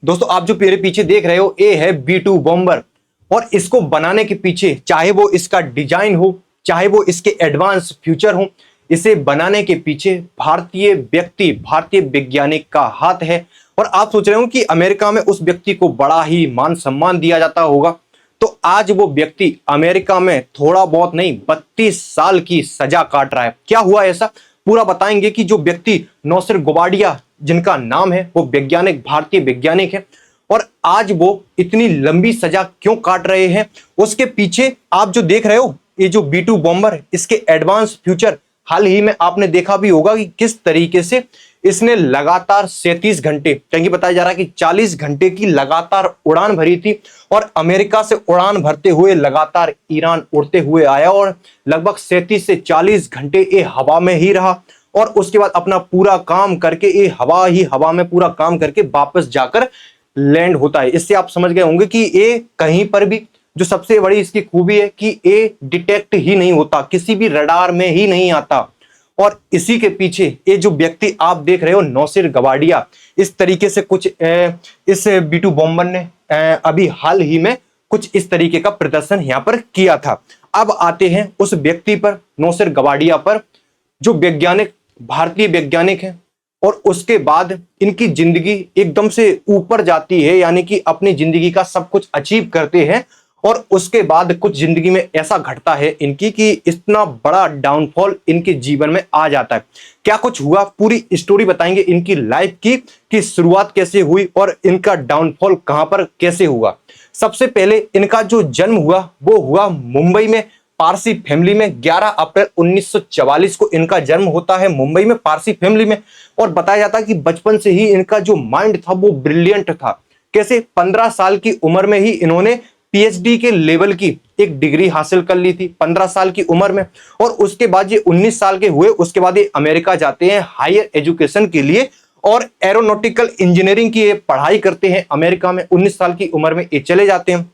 दोस्तों आप जो मेरे पीछे देख रहे हो ये है B2 बॉम्बर। और इसको बनाने के पीछे चाहे वो इसका डिजाइन हो, चाहे वो इसके एडवांस फ्यूचर हो, इसे बनाने के पीछे भारतीय व्यक्ति, भारतीय वैज्ञानिक का हाथ है। और आप सोच रहे हो कि अमेरिका में उस व्यक्ति को बड़ा ही मान सम्मान दिया जाता होगा, तो आज वो व्यक्ति अमेरिका में थोड़ा बहुत नहीं 32 साल की सजा काट रहा है। क्या हुआ ऐसा पूरा बताएंगे कि जो व्यक्ति नौसिर गोवाडिया जिनका नाम है वो वैज्ञानिक, भारतीय वैज्ञानिक है, और आज वो इतनी लंबी सजा क्यों काट रहे हैं। उसके पीछे आप जो देख रहे हो ये जो B2 बॉम्बर है, इसके एडवांस फ्यूचर हाल ही में आपने देखा भी होगा कि किस तरीके से इसने लगातार 37 घंटे, कहीं बताया जा रहा है कि 40 घंटे की लगातार उड़ान भरी थी। और अमेरिका से उड़ान भरते हुए लगातार ईरान उड़ते हुए आया और लगभग 37 से 40 घंटे ये हवा में ही रहा। और उसके बाद अपना पूरा काम करके ये हवा में पूरा काम करके वापस जाकर लैंड होता है। इससे आप समझ गए होंगे कि ये कहीं पर भी, जो सबसे बड़ी इसकी खूबी है कि ये डिटेक्ट ही नहीं होता, किसी भी रडार में ही नहीं आता। और इसी के पीछे ये जो व्यक्ति आप देख रहे हो नौसिर गोवाडिया, इस तरीके से कुछ इस B2 बॉम्बर ने अभी हाल ही में कुछ इस तरीके का प्रदर्शन यहां पर किया था। अब आते हैं उस व्यक्ति पर, नौसिर गोवाडिया पर, जो वैज्ञानिक, भारतीय वैज्ञानिक है। और उसके बाद इनकी जिंदगी एकदम से ऊपर जाती है, यानी कि अपनी जिंदगी का सब कुछ अचीव करते हैं। और उसके बाद कुछ जिंदगी में ऐसा घटता है इनकी कि इतना बड़ा डाउनफॉल इनके जीवन में आ जाता है। क्या कुछ हुआ पूरी स्टोरी बताएंगे इनकी लाइफ की, कि शुरुआत कैसे हुई और इनका डाउनफॉल कहां पर कैसे हुआ। सबसे पहले इनका जो जन्म हुआ वो हुआ मुंबई में पारसी फैमिली में। 11 अप्रैल 1944 को इनका जन्म होता है मुंबई में पारसी फैमिली में। और बताया जाता है कि बचपन से ही इनका जो माइंड था वो ब्रिलियंट था। कैसे 15 साल की उम्र में ही इन्होंने PhD के लेवल की एक डिग्री हासिल कर ली थी 15 साल की उम्र में। और उसके बाद ये 19 साल के हुए, उसके बाद ये अमेरिका जाते हैं हायर एजुकेशन के लिए और एरोनॉटिकल इंजीनियरिंग की पढ़ाई करते हैं अमेरिका में। 19 साल की उम्र में ये चले जाते हैं।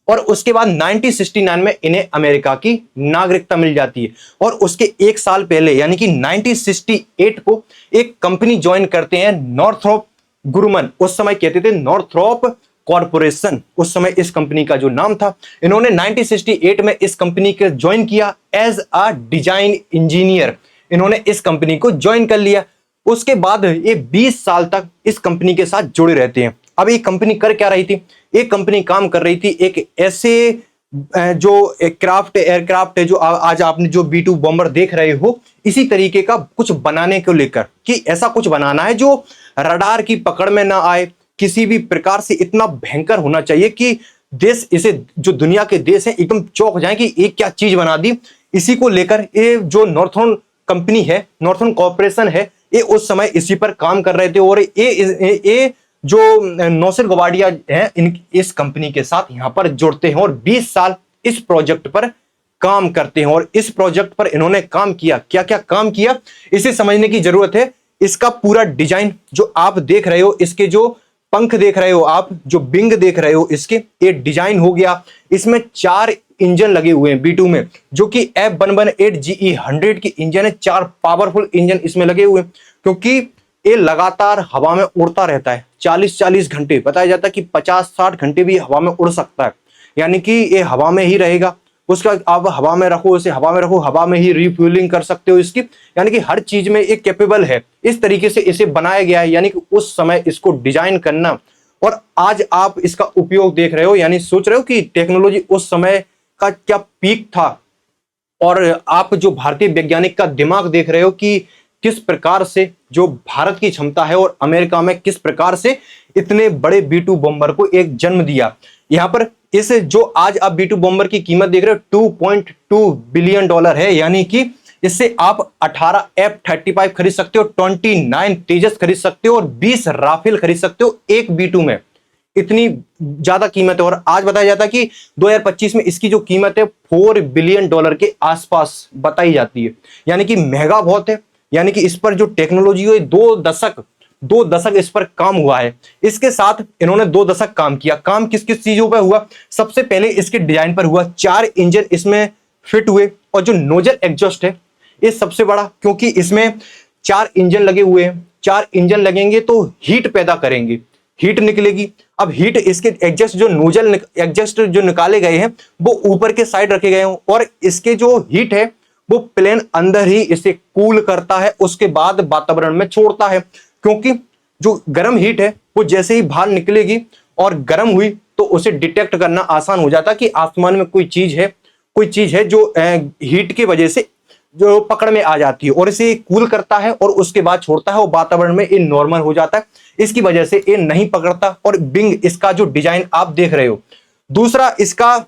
और उसके बाद 1969 में इन्हें अमेरिका की नागरिकता मिल जाती है। और उसके एक साल पहले यानी कि 1968 को एक कंपनी ज्वाइन करते हैं, नॉर्थरॉप ग्रुमन, उस समय कहते थे नॉर्थरॉप कॉर्पोरेशन, उस समय इस कंपनी का जो नाम था। इन्होंने 1968 में इस कंपनी को ज्वाइन किया एज अ डिजाइन इंजीनियर। इन्होंने इस कंपनी को ज्वाइन कर लिया। उसके बाद ये 20 साल तक इस कंपनी के साथ जुड़े रहते हैं। अब ये कंपनी कर क्या रही थी, एक कंपनी काम कर रही थी एक ऐसे जो एयरक्राफ्ट है जो आज आपने जो B2 बॉम्बर देख रहे हो, इसी तरीके का कुछ बनाने को लेकर, कि ऐसा कुछ बनाना है जो रडार की पकड़ में ना आए, किसी भी प्रकार से इतना भयंकर होना चाहिए कि देश, इसे जो दुनिया के देश हैं एकदम चौंक जाए कि ये क्या चीज बना दी। इसी को लेकर ये जो नॉर्थर्न कंपनी है, नॉर्थर्न कॉर्पोरेशन है, ये उस समय इसी पर काम कर रहे थे। और ये जो नौसिर गोवाडिया हैं इस कंपनी के साथ यहां पर जुड़ते हैं और 20 साल इस प्रोजेक्ट पर काम करते हैं। और इस प्रोजेक्ट पर इन्होंने काम किया, क्या क्या काम किया इसे समझने की जरूरत है। इसका पूरा डिजाइन जो आप देख रहे हो, इसके जो पंख देख रहे हो आप, जो विंग देख रहे हो, इसके ये डिजाइन हो गया। इसमें 4 इंजन लगे हुए हैं B2 में, जो कि F118 GE100 की इंजन है। 4 पावरफुल इंजन इसमें लगे हुए हैं, क्योंकि ये लगातार हवा में उड़ता रहता है 40-40 घंटे। बताया जाता है कि 50-60 घंटे भी हवा में उड़ सकता है, यानी कि ये हवा में ही रहेगा। उसका आप हवा में रखो, इसे हवा में रखो, हवा में ही रिफ्यूलिंग कर सकते हो इसकी, यानी कि हर चीज में ये कैपेबल है। इस तरीके से इसे बनाया गया है, यानी कि उस समय इसको डिजाइन करना और आज आप इसका उपयोग देख रहे हो, यानी सोच रहे हो कि टेक्नोलॉजी उस समय का क्या पीक था। और आप जो भारतीय वैज्ञानिक का दिमाग देख रहे हो कि किस प्रकार से जो भारत की क्षमता है और अमेरिका में किस प्रकार से इतने बड़े B2 बॉम्बर को एक जन्म दिया। यहां पर इस जो आज आप B2 बॉम्बर की कीमत देख रहे हो 2.2 बिलियन डॉलर है, यानी कि इससे आप 18 F-35 खरीद सकते हो, 29 तेजस खरीद सकते हो और 20 राफेल खरीद सकते हो एक B2 में। इतनी ज्यादा कीमत है। और आज बताया जाता है कि 2025 में इसकी जो कीमत है 4 बिलियन डॉलर के आसपास बताई जाती है, यानी कि महंगा बहुत है। यानी कि इस पर जो टेक्नोलॉजी है 2 दशक इस पर काम हुआ है। इसके साथ इन्होंने 2 दशक काम किया। काम किस किस चीजों पर हुआ, सबसे पहले इसके डिजाइन पर हुआ। 4 इंजन इसमें फिट हुए और जो नोजल एग्जॉस्ट है ये सबसे बड़ा, क्योंकि इसमें 4 इंजन लगे हुए हैं। 4 इंजन लगेंगे तो हीट पैदा करेंगे। हीट निकलेगी। अब हीट इसके एग्जस्ट जो निकाले गए हैं वो ऊपर के साइड रखे गए हैं और इसके जो हीट है वो प्लेन अंदर ही इसे कूल करता है, उसके बाद वातावरण में छोड़ता है। क्योंकि जो गर्म हीट है वो जैसे ही बाहर निकलेगी और गर्म हुई तो उसे डिटेक्ट करना आसान हो जाता कि आसमान में कोई चीज है जो हीट की वजह से जो पकड़ में आ जाती है और इसे कूल करता है और उसके बाद छोड़ता है और वातावरण में ये नॉर्मल हो जाता है। इसकी वजह से ये नहीं पकड़ता और विंग इसका जो डिजाइन आप देख रहे हो। दूसरा इसका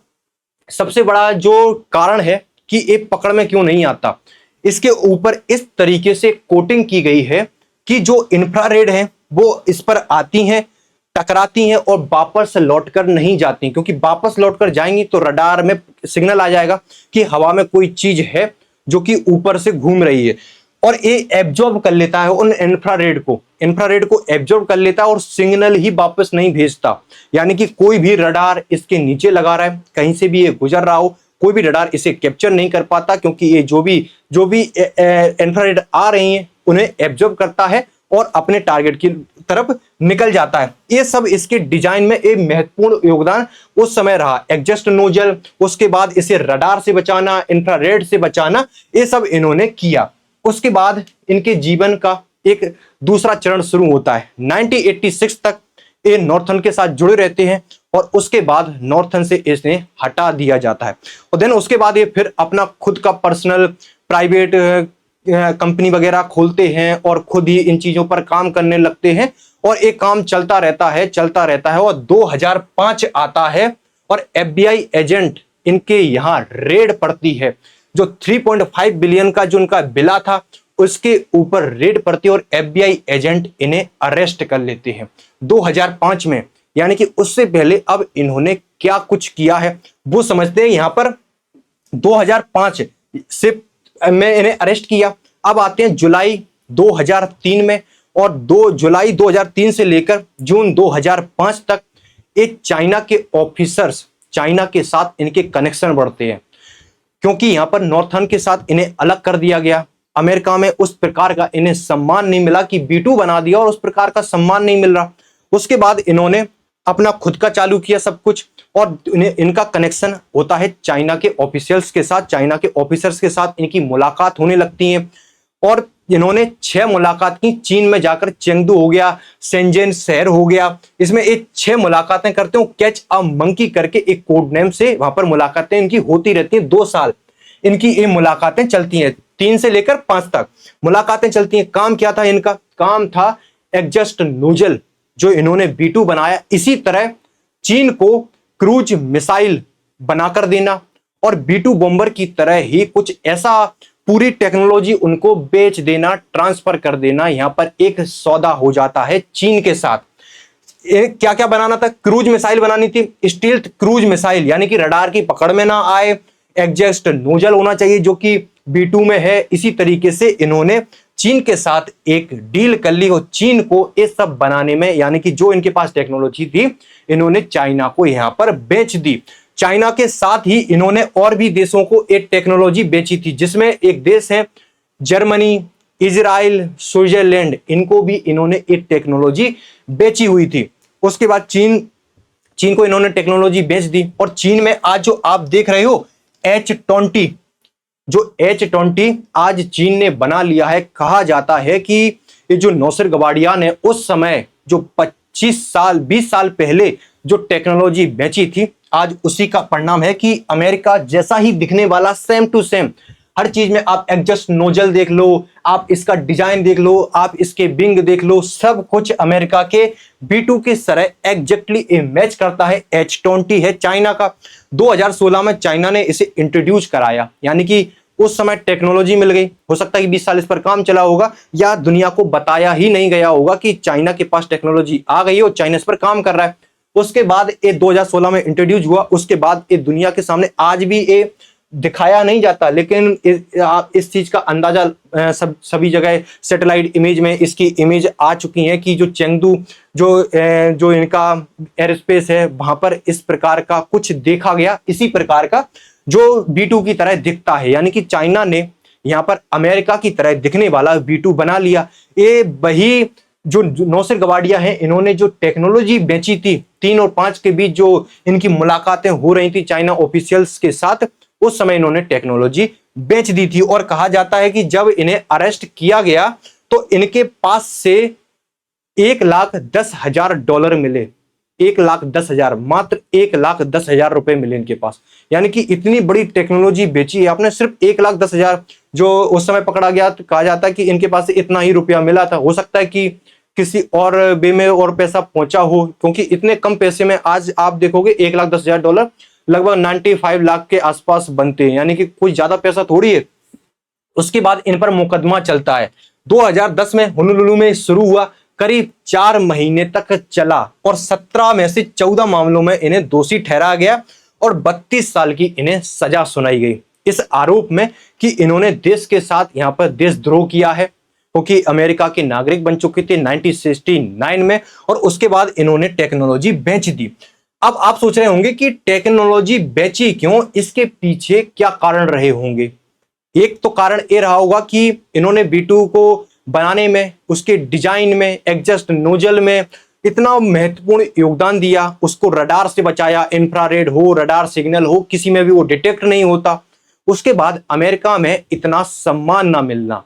सबसे बड़ा जो कारण है कि ये पकड़ में क्यों नहीं आता, इसके ऊपर इस तरीके से कोटिंग की गई है कि जो इंफ्रारेड है वो इस पर आती हैं, टकराती हैं और वापस लौटकर नहीं जाती, क्योंकि वापस लौटकर जाएंगी तो रडार में सिग्नल आ जाएगा कि हवा में कोई चीज है जो कि ऊपर से घूम रही है और ये एब्जॉर्ब कर लेता है उन इंफ्रारेड को एब्जॉर्ब कर लेता है और सिग्नल ही वापस नहीं भेजता। यानी कि कोई भी रडार इसके नीचे लगा रहा है, कहीं से भी ये गुजर रहा हो, कोई भी रडार इसे कैप्चर नहीं कर पाता, क्योंकि ये जो भी इंफ्रारेड आ रही हैं उन्हें एब्जॉर्ब करता है और अपने टारगेट की तरफ निकल जाता है। ये सब इसके डिजाइन में एक महत्वपूर्ण योगदान उस समय रहा। एग्जस्ट नोजल, उसके बाद इसे रडार से बचाना, इंफ्रारेड से बचाना, ये सब इन्होंने किया। उसके बाद इनके जीवन का एक दूसरा चरण शुरू होता है। 1986 तक ये नॉर्थन के साथ जुड़े रहते हैं और उसके बाद नॉर्थन से इसे हटा दिया जाता है और देन उसके बाद ये फिर अपना खुद का पर्सनल प्राइवेट कंपनी वगैरह खोलते हैं और खुद ही इन चीजों पर काम करने लगते हैं और एक काम चलता रहता है और 2005 आता है और FBI एजेंट इनके यहाँ रेड पड़ती है। जो 3.5 बिलियन का जो उनका बिला था उसके ऊपर रेड पड़ती है और FBI एजेंट इन्हें अरेस्ट कर लेते हैं 2005 में। यानी कि उससे पहले अब इन्होंने क्या कुछ किया है वो समझते हैं। यहां पर 2005 से में इन्हें अरेस्ट किया। अब आते हैं जुलाई 2003 में और 2 जुलाई 2003 से लेकर जून 2005 तक एक चाइना के ऑफिसर्स, चाइना के साथ इनके कनेक्शन बढ़ते हैं, क्योंकि यहां पर नॉर्थन के साथ इन्हें अलग कर दिया गया। अमेरिका में उस प्रकार का इन्हें सम्मान नहीं मिला कि B2 बना दिया और उस प्रकार का सम्मान नहीं मिल रहा। उसके बाद इन्होंने अपना खुद का चालू किया सब कुछ और इनका कनेक्शन होता है चाइना के ऑफिशियल्स के साथ। चाइना के ऑफिसर्स के साथ इनकी मुलाकात होने लगती है और इन्होंने 6 मुलाकात की। चीन में जाकर चेंगडू हो गया, शेंजन शहर हो गया, इसमें एक 6 मुलाकातें करते हो। कैच अ मंकी करके एक कोड नेम से वहां पर मुलाकातें इनकी होती रहती हैं। 2 साल इनकी ये मुलाकातें चलती हैं, 3 से लेकर 5 तक मुलाकातें चलती हैं। काम क्या था इनका? काम था एग्जस्ट नोजल जो इन्होंने B2 बनाया, इसी तरह चीन को क्रूज मिसाइल बनाकर देना और B2 बॉम्बर की तरह ही कुछ ऐसा पूरी टेक्नोलॉजी उनको बेच देना, ट्रांसफर कर देना। यहां पर एक सौदा हो जाता है चीन के साथ। क्या क्या बनाना था? क्रूज मिसाइल बनानी थी, स्टील्थ क्रूज मिसाइल, यानी कि रडार की पकड़ में ना आए, एग्जस्ट नोजल होना चाहिए जो कि B2 में है। इसी तरीके से इन्होंने चीन के साथ एक डील कर ली और चीन को ये सब बनाने में, यानी कि जो इनके पास टेक्नोलॉजी थी, इन्होंने चाइना को यहां पर बेच दी। चाइना के साथ ही इन्होंने और भी देशों को एक टेक्नोलॉजी बेची थी, जिसमें एक देश है जर्मनी, इजराइल, स्विट्जरलैंड, इनको भी इन्होंने एक टेक्नोलॉजी बेची हुई थी। उसके बाद चीन को इन्होंने टेक्नोलॉजी बेच दी और चीन में आज जो आप देख रहे हो H-20, जो H-20 आज चीन ने बना लिया है। कहा जाता है कि ये जो नौसर गवाडिया ने उस समय जो 20 साल पहले जो टेक्नोलॉजी बेची थी, आज उसी का परिणाम है कि अमेरिका जैसा ही दिखने वाला सेम टू सेम हर चीज में आप एग्जस्ट नोजल देख लो, आप इसका डिजाइन देख लो, आप इसके विंग देख लो, सब कुछ अमेरिका के B2 की तरह एग्जैक्टली मैच करता है। H-20 है चाइना का। 2016 में चाइना ने इसे इंट्रोड्यूस कराया, यानी कि उस समय टेक्नोलॉजी मिल गई। हो सकता है कि 20 साल इस पर काम चला होगा या दुनिया को बताया ही नहीं गया होगा कि चाइना के पास टेक्नोलॉजी आ गई है और चाइना इस पर काम कर रहा है। उसके बाद ये 2016 में इंट्रोड्यूस हुआ। उसके बाद ये दुनिया के सामने आज भी ये दिखाया नहीं जाता, लेकिन इस चीज का अंदाजा सभी जगह सैटेलाइट इमेज में इसकी इमेज आ चुकी है कि जो चेंगडू जो इनका एयरस्पेस है वहां पर इस प्रकार का कुछ देखा गया, इसी प्रकार का जो B2 की तरह दिखता है। यानी कि चाइना ने यहाँ पर अमेरिका की तरह दिखने वाला B2 बना लिया। ये वही जो नौसेर गवाडिया हैं, इन्होंने जो टेक्नोलॉजी बेची थी 3 और 5 के बीच जो इनकी मुलाकातें हो रही थी चाइना ऑफिशियल्स के साथ, उस समय इन्होंने टेक्नोलॉजी बेच दी थी। और कहा जाता है कि जब इन्हें अरेस्ट किया गया तो इनके पास से 1,10,000 मिले। 1,10,000, मात्र 1,10,000 रुपए मिले इनके पास। यानी कि इतनी बड़ी टेक्नोलॉजी बेची है आपने, सिर्फ 1,10,000 जो उस समय पकड़ा गया। तो कहा जाता है कि इनके पास से इतना ही रुपया मिला था। हो सकता है कि किसी और वे में और पैसा पहुंचा हो, क्योंकि इतने कम पैसे में आज आप देखोगे $1,10,000 लगभग 95 लाख के आसपास बनते हैं, यानी कि कोई ज्यादा पैसा थोड़ी है। उसके बाद इन पर मुकदमा चलता है। 2010 में होनोलुलु में शुरू हुआ, करीब 4 महीने तक चला और 17 में से 14 मामलों में इन्हें दोषी ठहराया गया और 32 साल की इन्हें सजा सुनाई गई इस आरोप में कि इन्होंने देश के साथ यहां पर देशद्रोह किया है, क्योंकि अमेरिका के नागरिक बन चुके थे 1969 में और उसके बाद इन्होंने टेक्नोलॉजी बेच दी। अब आप सोच रहे होंगे कि टेक्नोलॉजी बेची क्यों, इसके पीछे क्या कारण रहे होंगे। एक तो कारण ये रहा होगा कि इन्होंने B2 को बनाने में, उसके डिजाइन में, एग्जस्ट नोजल में इतना महत्वपूर्ण योगदान दिया, उसको रडार से बचाया, इंफ्रारेड हो, रडार सिग्नल हो, किसी में भी वो डिटेक्ट नहीं होता। उसके बाद अमेरिका में इतना सम्मान ना मिलना,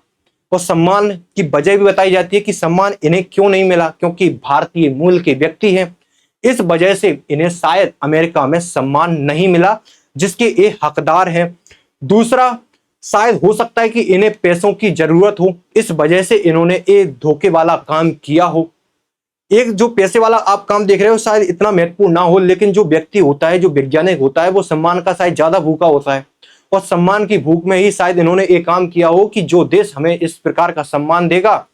और सम्मान की वजह भी बताई जाती है कि सम्मान इन्हें क्यों नहीं मिला, क्योंकि भारतीय मूल के व्यक्ति हैं। इस वजह से इन्हें शायद अमेरिका में सम्मान नहीं मिला जिसके ये हकदार हैं। दूसरा, शायद हो सकता है कि इन्हें पैसों की जरूरत हो, इस वजह से इन्होंने एक धोखे वाला काम किया हो। एक जो पैसे वाला आप काम देख रहे हो शायद इतना महत्वपूर्ण ना हो, लेकिन जो व्यक्ति होता है, जो वैज्ञानिक होता है, वो सम्मान का शायद ज्यादा भूखा होता है और सम्मान की भूख में ही शायद इन्होंने एक काम किया हो कि जो देश हमें इस प्रकार का सम्मान देगा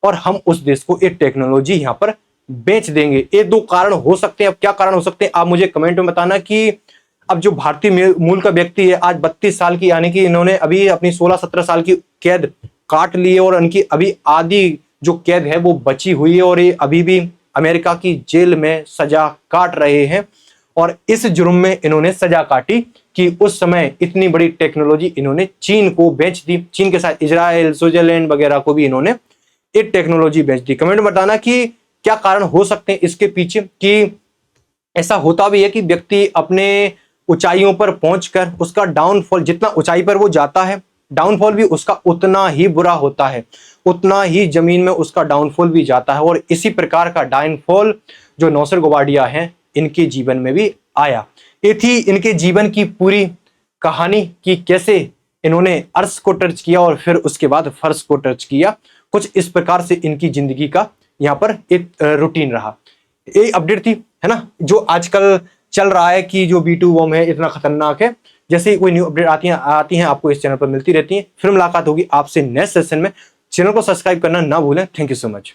और हम उस देश को एक टेक्नोलॉजी यहाँ पर बेच देंगे। ये 2 कारण हो सकते हैं। अब क्या कारण हो सकते हैं आप मुझे कमेंट में बताना। कि अब जो भारतीय मूल का व्यक्ति है, आज 32 साल की, यानी कि इन्होंने अभी अपनी 16-17 साल की कैद काट ली है और इनकी अभी आधी जो कैद है वो बची हुई है और ये अभी भी अमेरिका की जेल में सजा काट रहे हैं। और इस जुर्म में इन्होंने सजा काटी कि उस समय इतनी बड़ी टेक्नोलॉजी इन्होंने चीन को बेच दी। चीन के साथ इजराइल, स्विट्जरलैंड वगैरह को भी इन्होंने एक टेक्नोलॉजी बेच दी। कमेंट में बताना कि क्या कारण हो सकते हैं इसके पीछे। कि ऐसा होता भी है कि व्यक्ति अपने ऊंचाइयों पर पहुंचकर उसका डाउनफॉल, जितना ऊंचाई पर वो जाता है, डाउनफॉल भी उसका उतना ही बुरा होता है, उतना ही जमीन में उसका डाउनफॉल भी जाता है। और इसी प्रकार का डाउनफॉल जो नौसेर गवाडिया हैं इनके जीवन में भी आया। ये थी इनके जीवन की पूरी कहानी कि कैसे इन्होंने अर्श को टच किया और फिर उसके बाद फर्श को टच किया। कुछ इस प्रकार से इनकी जिंदगी का यहाँ पर एक रूटीन रहा। ये अपडेट थी, है ना, जो आजकल चल रहा है कि जो B2 बम है इतना खतरनाक है। जैसे ही कोई न्यू अपडेट आती हैं आपको इस चैनल पर मिलती रहती हैं। फिर मुलाकात होगी आपसे नेक्स्ट सेशन में। चैनल को सब्सक्राइब करना ना भूलें। Thank you so much.